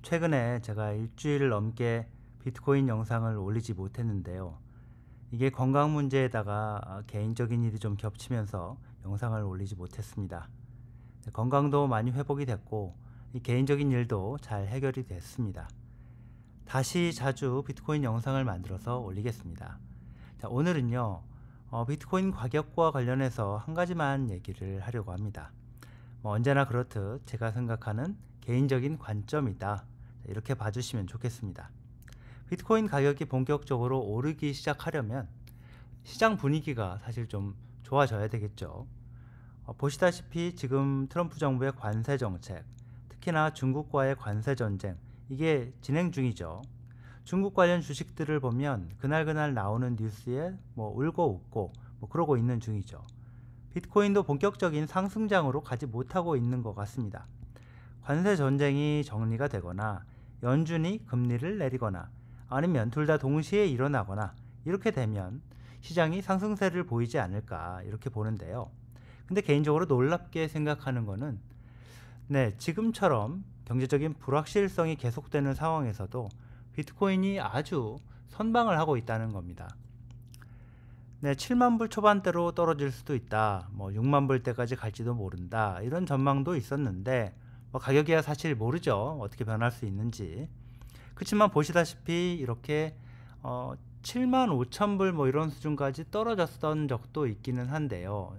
최근에 제가 일주일 넘게 비트코인 영상을 올리지 못했는데요. 이게 건강 문제에다가 개인적인 일이 좀 겹치면서 영상을 올리지 못했습니다. 건강도 많이 회복이 됐고 이 개인적인 일도 잘 해결이 됐습니다. 다시 자주 비트코인 영상을 만들어서 올리겠습니다. 자, 오늘은요. 비트코인 가격과 관련해서 한 가지만 얘기를 하려고 합니다. 언제나 그렇듯 제가 생각하는 개인적인 관점이다. 이렇게 봐주시면 좋겠습니다. 비트코인 가격이 본격적으로 오르기 시작하려면 시장 분위기가 사실 좀 좋아져야 되겠죠. 보시다시피 지금 트럼프 정부의 관세 정책, 특히나 중국과의 관세 전쟁, 이게 진행 중이죠. 중국 관련 주식들을 보면 그날 나오는 뉴스에 울고 웃고 그러고 있는 중이죠. 비트코인도 본격적인 상승장으로 가지 못하고 있는 것 같습니다. 관세 전쟁이 정리가 되거나 연준이 금리를 내리거나 아니면 둘 다 동시에 일어나거나 이렇게 되면 시장이 상승세를 보이지 않을까 이렇게 보는데요. 근데 개인적으로 놀랍게 생각하는 거는 지금처럼 경제적인 불확실성이 계속되는 상황에서도 비트코인이 아주 선방을 하고 있다는 겁니다. 7만 불 초반대로 떨어질 수도 있다. 6만 불대까지 갈지도 모른다. 이런 전망도 있었는데 가격이야 사실 모르죠. 어떻게 변할 수 있는지. 그렇지만 보시다시피 이렇게 7만 5천 불 이런 수준까지 떨어졌던 적도 있기는 한데요.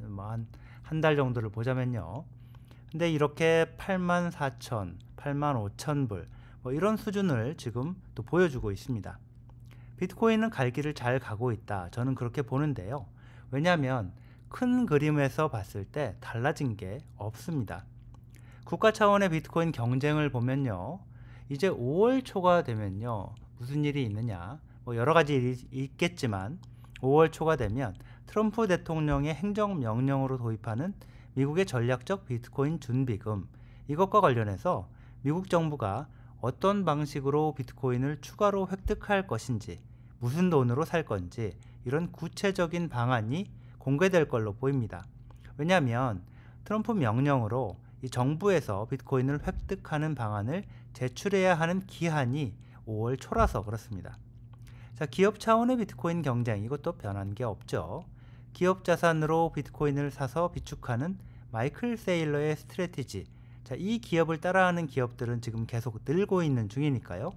한 달 정도를 보자면요. 근데 이렇게 8만 4천, 8만 5천 불 이런 수준을 지금 또 보여주고 있습니다. 비트코인은 갈 길을 잘 가고 있다. 저는 그렇게 보는데요. 왜냐하면 큰 그림에서 봤을 때 달라진 게 없습니다. 국가 차원의 비트코인 경쟁을 보면요. 이제 5월 초가 되면요. 무슨 일이 있느냐. 여러 가지 일이 있겠지만 5월 초가 되면 트럼프 대통령의 행정명령으로 도입하는 미국의 전략적 비트코인 준비금, 이것과 관련해서 미국 정부가 어떤 방식으로 비트코인을 추가로 획득할 것인지, 무슨 돈으로 살 건지 이런 구체적인 방안이 공개될 걸로 보입니다. 왜냐하면 트럼프 명령으로 이 정부에서 비트코인을 획득하는 방안을 제출해야 하는 기한이 5월 초라서 그렇습니다. 자, 기업 차원의 비트코인 경쟁, 이것도 변한 게 없죠. 기업 자산으로 비트코인을 사서 비축하는 마이클 세일러의 스트래티지, 자, 이 기업을 따라하는 기업들은 지금 계속 늘고 있는 중이니까요.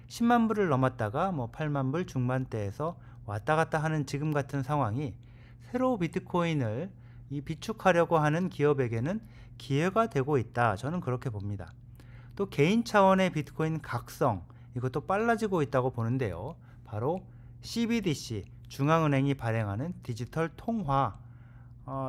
10만 불을 넘었다가 8만 불 중반대에서 왔다 갔다 하는 지금 같은 상황이 새로 비트코인을 비축하려고 하는 기업에게는 기회가 되고 있다. 저는 그렇게 봅니다. 또 개인 차원의 비트코인 각성, 이것도 빨라지고 있다고 보는데요. 바로 CBDC, 중앙은행이 발행하는 디지털 통화,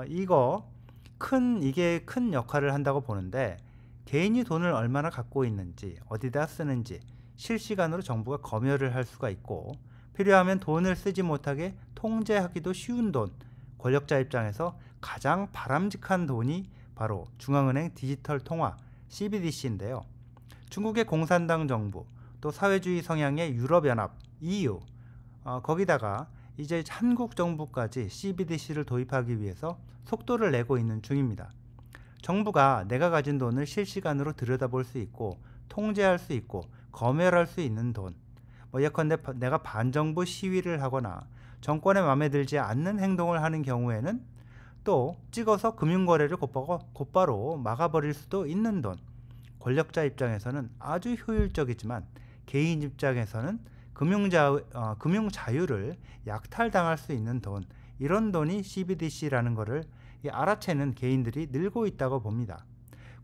이게 큰 역할을 한다고 보는데, 개인이 돈을 얼마나 갖고 있는지, 어디다 쓰는지 실시간으로 정부가 검열을 할 수가 있고, 필요하면 돈을 쓰지 못하게 통제하기도 쉬운 돈, 권력자 입장에서 가장 바람직한 돈이 바로 중앙은행 디지털 통화 CBDC인데요. 중국의 공산당 정부, 또 사회주의 성향의 유럽연합 EU, 거기다가 이제 한국 정부까지 CBDC를 도입하기 위해서 속도를 내고 있는 중입니다. 정부가 내가 가진 돈을 실시간으로 들여다볼 수 있고 통제할 수 있고 검열할 수 있는 돈, 예컨대 내가 반정부 시위를 하거나 정권에 마음에 들지 않는 행동을 하는 경우에는 또 찍어서 금융거래를 곧바로 막아버릴 수도 있는 돈, 권력자 입장에서는 아주 효율적이지만 개인 입장에서는 금융 자유를 약탈당할 수 있는 돈, 이런 돈이 CBDC라는 것을 알아채는 개인들이 늘고 있다고 봅니다.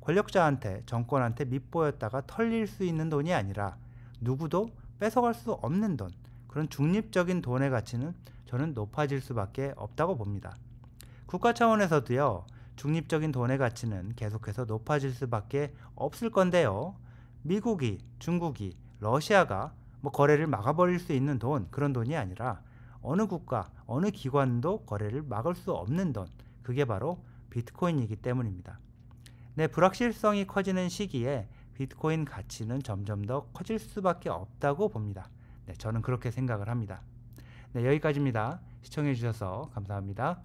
권력자한테, 정권한테 밑보였다가 털릴 수 있는 돈이 아니라 누구도 뺏어갈 수 없는 돈, 그런 중립적인 돈의 가치는 저는 높아질 수밖에 없다고 봅니다. 국가 차원에서도요, 중립적인 돈의 가치는 계속해서 높아질 수밖에 없을 건데요. 미국이, 중국이, 러시아가 거래를 막아버릴 수 있는 돈, 그런 돈이 아니라 어느 국가, 어느 기관도 거래를 막을 수 없는 돈, 그게 바로 비트코인이기 때문입니다. 불확실성이 커지는 시기에 비트코인 가치는 점점 더 커질 수밖에 없다고 봅니다. 저는 그렇게 생각을 합니다. 여기까지입니다. 시청해 주셔서 감사합니다.